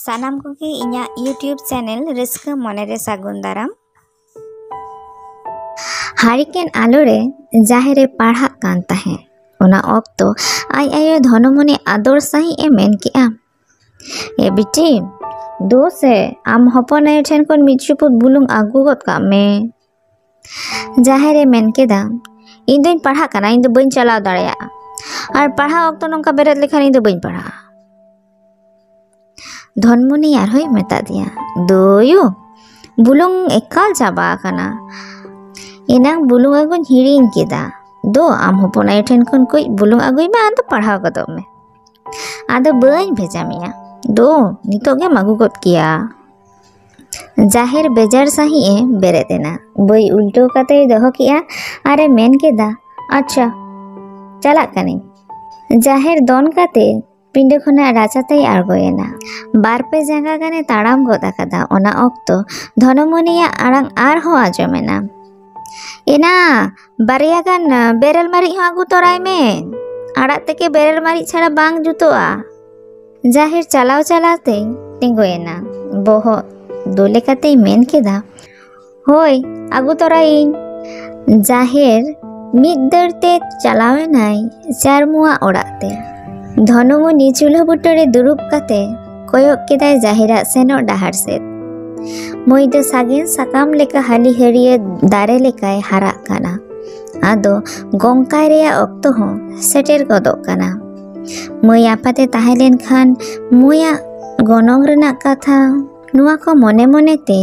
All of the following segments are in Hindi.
सानाम कोगे इन्या यूट्यूब चैनल रिस्का मोनेरे सागुन दाराम हारिकेन आलोरे जाहेरे पढ़ा कान ताहे ओना ऑक्तो आई आयो धनमनी आदर सही ए मेन किया ए बिटी दो से आम हपन आयो ठेन कोन मिचुपुत बुलुंग आगु गत का मे जाहेरे मेन केदा इन दिन पढ़ा काना इन दो बइन चलाव दाड़या और पढ़ा ऑक्तो नोंका बेरेत लेखान इन दो बइन पढ़ा धनमनी आरहोय मेता दिया दोयो बुलुंग एकाल चाबा काना एनांग बुलुंग आगुन हिरिंग केदा दो आम हपन आयो ठेन कोन कोई बुलुंग आगुई मे आदो पढ़ाव गदो मे आदो बइन भेजा मिया दो नितो गे मागु गद किया जाहिर बेजार सही ए बेरेतेना बई उल्टो काते दोहो किया आरे मेन केदा अच्छा चला कनी जाहिर दोन काते पिंडे खना राचाते आरगोयेना बारपे जागा गाने ताड़ाम गद आकादा ओना ऑक्तो धनमनिया आड़ांग आर हो आजमेना एना बारिया गान बेरल मारी हो आगु तोराय मे आड़ा तेके बेरल मारी छाड़ा बांग जुतोआ जाहिर चलाव चलाते तिंगोयेना बोहो दोले काते मेन केदा होय आगु तोराइन जाहिर मिद दरते चलावेनाय चारमुआ ओड़ाते धनमनी चूल्हा बुटरे दुरुब काते कोयक केदाय जाहिरा सेनो डाहार सेद मई दो सागिन साकाम लेका हाली हरिये दारे लेकाय हारा काना आदो गोंकाय रेया ऑक्तो हो सेटेर गदोग काना मई आपाते ताहेलेन खान मुया गनोंग रेना कथा नुआ को मने मने ते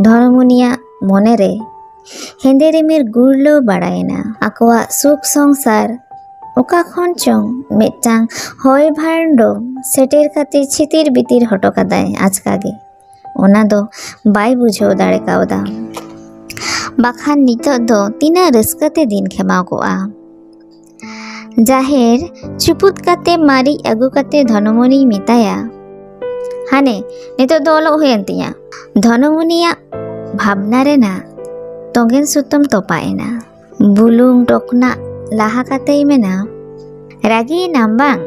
धनमनिया मने रे हेंदे रिमिर गुरलो बाड़ायना आकोआ सुख संसार ओका खन चोंग मिटांग होय भांडो सेटेर काते छितिर बितिर हटो कादाय आजकागे ओना दो बाय बुझो दाड़े कावदा बाखान नितो दो तीना रस्कते दिन खेमाव कोआ जाहेर चुपुत काते मारी अगु काते धनमनी मिताया हाने नितो दो ओलो हुयन तिया धनमनिया भावना रेना तोगेन सुतम तोपाएना बुलुंग टोकना लाहा काते मेना रागी नाम्बांग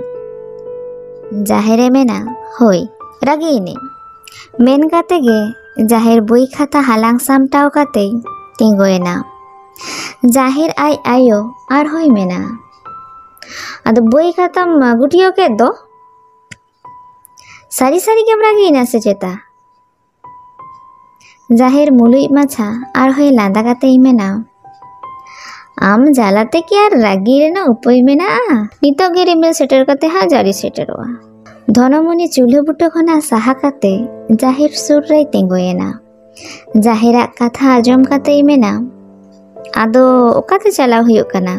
जाहेरे मेना होय रागी ने मेन काते गे जाहेर बुई खाता हालांग सामटाव काते तिंगोयना जाहेर आई आयो आर होय मेना आदो बुई खाताम गुटियो के दो सारी सारी केम रागी ना से चेता जाहेर मुलुई माछा आर होय लांदा काते मेना आम जालाते क्या रागी रेना उपाय मेना नितो गे रिमिल सेटर काते हा जारी सेटरवा धनमनी चूल्हा बुटो खना साहा काते जाहिर सुर रे तिंगोयेना जाहिरा कथा आजम काते मेना आदो ओकाते चलाव हुयुग काना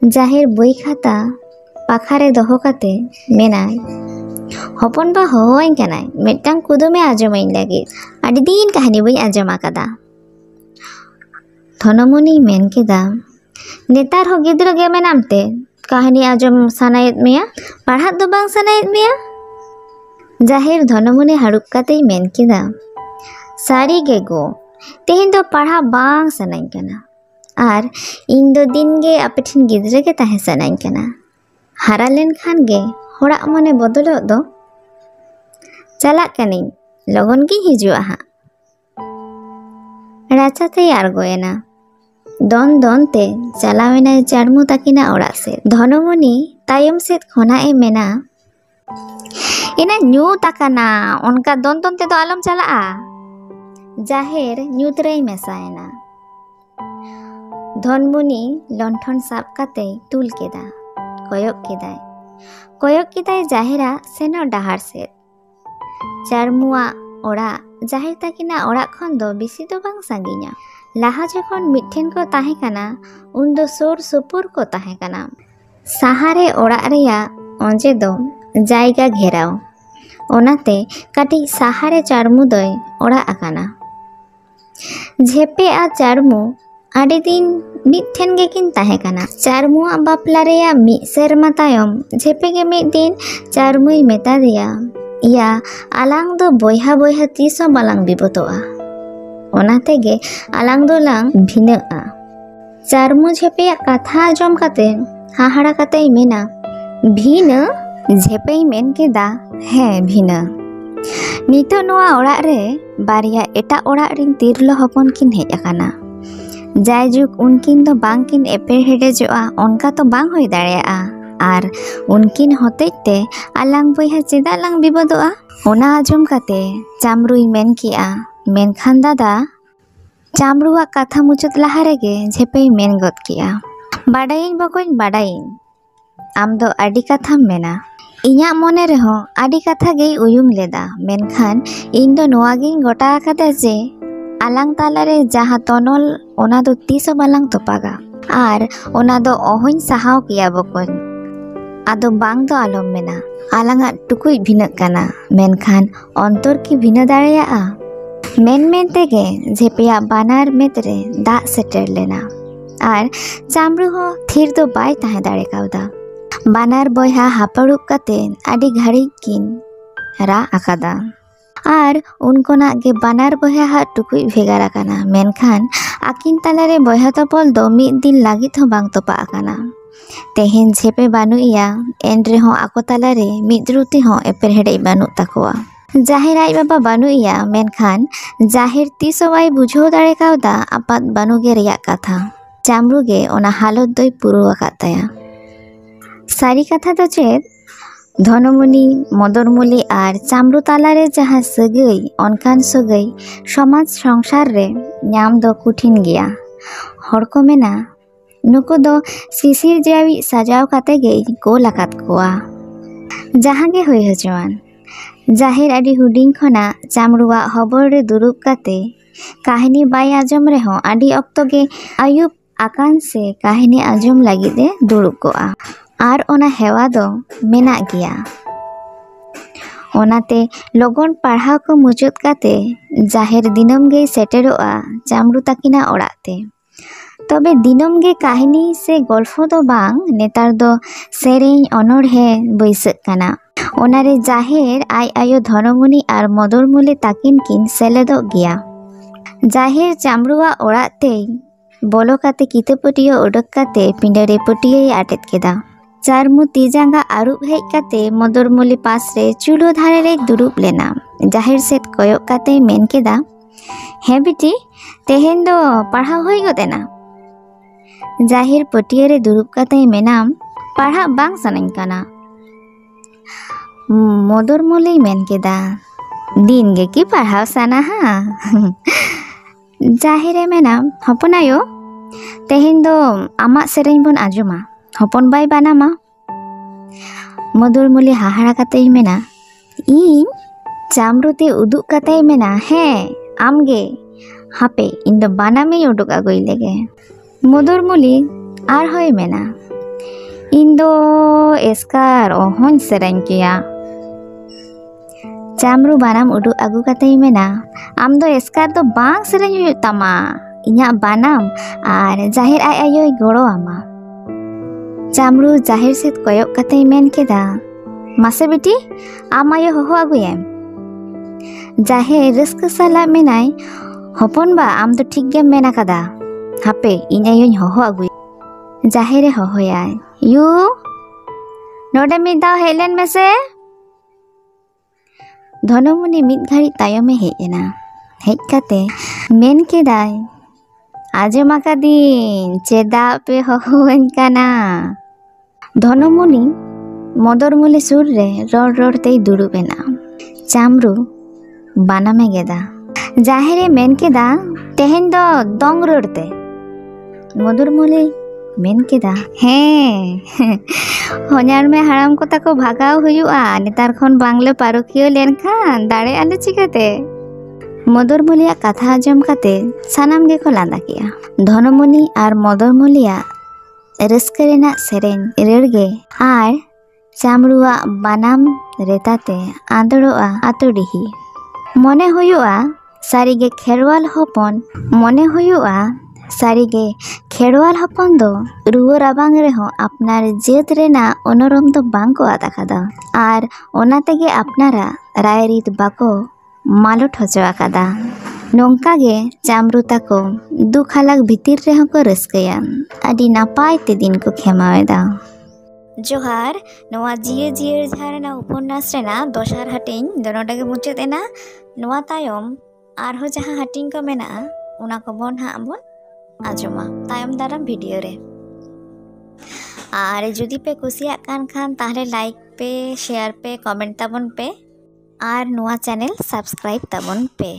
जाहिर बई खाता पाखारे दोहो काते मेनाय हपन बा होइन कानाय मिटांग कुदुमे आजमाइन लागे आडी दिन कहानी बई आजमा कादा धनमनी मेन केदा नेतार हो गिद्र गे मेनामते कहानी आजम सानायत मेया पढ़ा दो बांग सानायत मेया जाहिर धनमनी हाड़ुप काते मेन केदा सारी गे गो तेहिन दो पढ़ा बांग सानाइन कना आर इन दो दिन गे आपेठिन गिद्र गे ताहे सानाइन कना हारा लेन खान गे होड़ा मने बदलो दो चला कनी लगन गी हिजुआ हा राचाते आरगोयेना दोन दोन ते चलावेना चारमु ताकिना ओड़ा से धनमनी तायम सेत खोना ए मेना इना न्यू ताकाना उनका दोन दोन ते तो आलम चला जाहेर न्यूत रे मेसायना धनमनी लंठन साब काते तुल केदा कोयक केदाय जाहेरा सेनो डाहार से चारमुआ ओड़ा जाहिर ताकिना ओड़ा खन दो बिसी दो बांग सांगिना लाहा जखन मिठेन को ताहे काना उन दो सोर सुपुर को ताहे काना साहारे ओड़ा रेया ओंजे दो जायगा घेराव ओनाते काटी साहारे चारमु दोय ओड़ा आकाना झेपे आ चारमु आडी दिन मिठेन गे किन ताहे काना चारमुआ बापला रेया मि सेरमा तायम झेपे गे मि दिन चारमुई मेता दिया या आलांग दो बोयहा बोयहा तीसो बालांग बिबतोआ ओनाते गे आलांग दो लांग भिनआ चारमु झेपेया कथा आजम काते हाहाड़ा काते मेना भिन झेपेई मेन केदा हें भिना। नितो नोआ ओड़ा रे बारिया एटा ओड़ा रिन तिरलो हपन किन हेज आकाना। जायजुक उनकिन दो बांकिन एपेर हेडेजोआ उनका तो बांग होई दाड़ेयाआ आर उनकिन होतेते आलांग बयहा चेदा लांग बिबदोआ। ओना आजम काते चामरुई मेन किया मेनखान दादा चामरुआ कथा मुचाद लहा रेगे झेपेई मेन गद किया। बाडाइन बकोइन बाडाइन आम दो आडी कथाम मेना। इन्या मोने रेहो आडी कथा गेई उयुंग लेदा मेनखान इन दो नोआगिन गोटा आकादा जे आलांग तालारे जहाँ तनल ओना दो तीसो बालांग तोपागा आर ओना दो ओहोइन सहाव किया बकोन। आदो बांग दो आलम मेना आलांगा टुकुई भिनक काना मेनखान अंतर की भिना दाड़ेयाआ। मेन मेन तेगे झेपेया बानार मेतरे दाग सेटेर लेना आर चामरु हो थिर दो बाय ताहे दाड़े कावदा। बानार बयहा हापाड़ुप काते आडी घाड़ी किन रा आकादा आर उनकोना गे बानार बयहा हा टुकुई भेगार आकाना मेनखान आकिन तालारे बयहा तोपल दो मिद दिन लागित हो बांग तोपा आकाना। तेहेन झेपे बानुइया एन रेहो आको तालारे मिद रुति हो एपेर हेडे बानु ताकोआ। जाहिर आई बाबा बानुइया मेनखान जाहिर तीसो बाय बुझो दाड़े कावदा आपात बानुगे रेया कथा। चामरु गे ओना हालत दोय पुरो आकाताया। सारी कथा तो चेद धनमुनी मदरमुली आर चामरु तालारे जहाँ सगई अनकान सगई समाज संसार रे नाम दो कुठिन गया। हर को मेना नुको दो सिसिर जावी सजाव काते गई गोल आकात कोआ। जहाँ गे होई हजवान जाहिर आडी हुडिंग खना चामरुआ हबर रे दुरुब काते काहिनी बाय आजम रेहो आडी अक्तो गे आयुब आकान से काहिनी आजम लागिदे दुरुब कोआ आर ओना हेवा दो मेना गया। ओनाते लगन पढ़ाव को मुचाद काते जाहिर दिनम गे सेटेरोआ चामरु ताकिना ओड़ाते। तबे दिनम गे काहिनी से गल्फो दो बांग नेतार दो सेरेñ अनोढ़े बैसक काना। ओनारे जाहिर आय आयो धनमुनी आर मदरमुली ताकिन किन सेलेदोग गया। जाहिर चामरुआ ओड़ाते बोलो काते किते पटियो उडक काते पिंडरे पटियो आटेद केदा। चारमु ती जांगा आरुब हेज काते मदरमुली पास रे चुलो धारे रे दुरुब लेना। जाहिर सेट कोयक काते मेन केदा हे बिटी तेहेन दो पढ़ाव होई गदेना। जाहिर पटियो रे दुरुब काते मेनाम पढ़ा बांग सानाኝ काना। मदरमुली मेन केदा दिन गे की पढ़ाव साना हा। जाहिरे मेनाम हपन आयो तेहेन दो आमा सेरेñ बन आजमा हपन बाय बानामा। मदरमुली हाहाड़ा काते मेना इन चामरुते उदुग काते मेना हे आमगे हापे इन दो बानामे उडुक आगुई लेगे। मदरमुली आर होय मेना इन दो एस्कार ओहोन सेरेñ किया। चामरु बानाम उडुक आगु काते मेना आम दो एस्कार दो बांग सेरेñ हुयुग तामा इन्या बानाम आर जाहिर आय आयोय गोड़ो आमा। चामरु जाहिर सेत कोयक काते मेन केदा मासे बेटी आम आयो होहो आगुयेम। जाहिर रस्क साला मेनाय हपन बा आम दो ठीक गेम मेना कादा हापे इन आयोñ होहो आगुय। जाहिरे होहोयाय यू नोडे मिद दाव हेलेन मेसे। धनमुनी मिद घाड़ी तायमे हेज एना। हेज काते मेन केदाय आजम आकादिन चेदा पे होहोएन काना। धनमुनी मदरमुली सुर रे रोड रोड ते दुरुबेना। चामरु बानामे गेदा। जाहिरे मेन केदा तेहेन दो दंग रोडते। मदरमुली मेन केदा हें होनार में हाराम को ताको भागाव हुयुआ नेतार खन बांगले पारकियो लेनखान दाड़े आले चिकाते। मदरमुलिया कथा आजम काते सानाम गे को लांदा किया। धनमुनी आर मदरमुलिया रस्के रेना सेरेñ रेड़गे आर चामरुआ बानाम रेताते आंदड़ोआ आतोडिही। मने हुयुआ सारिगे खेरवाल हपन मने हुयुआ सारिगे खेरवाल हपन दो रुआ राबांग रेहो आपनार जेत रेना अनोरम दो बांग को आदा कादा आर ओना तेगे आपनारा रायरीत बाको मालट होचो आकादा। नोंका गे चामरु ताको दुख हालाक भितिर रेहो को रस्कया आदि नापाय ते दिन को खेमावेदा। जोहार नवा जियर जियर झारना उपन्यास रेना दोसार हाटिंग दो नोडे गे मुचाद एना नवा तायम आरहो जहां हाटिंग को मेना उना को बोन हां बोन आजमा तायम दाराम वीडियो रे और जुदी पे कुसिया कान खान ताहले लाइक पे शेयर पे कमेंट ताबन पे और नवा चैनल सब्सक्राइब ताबन पे।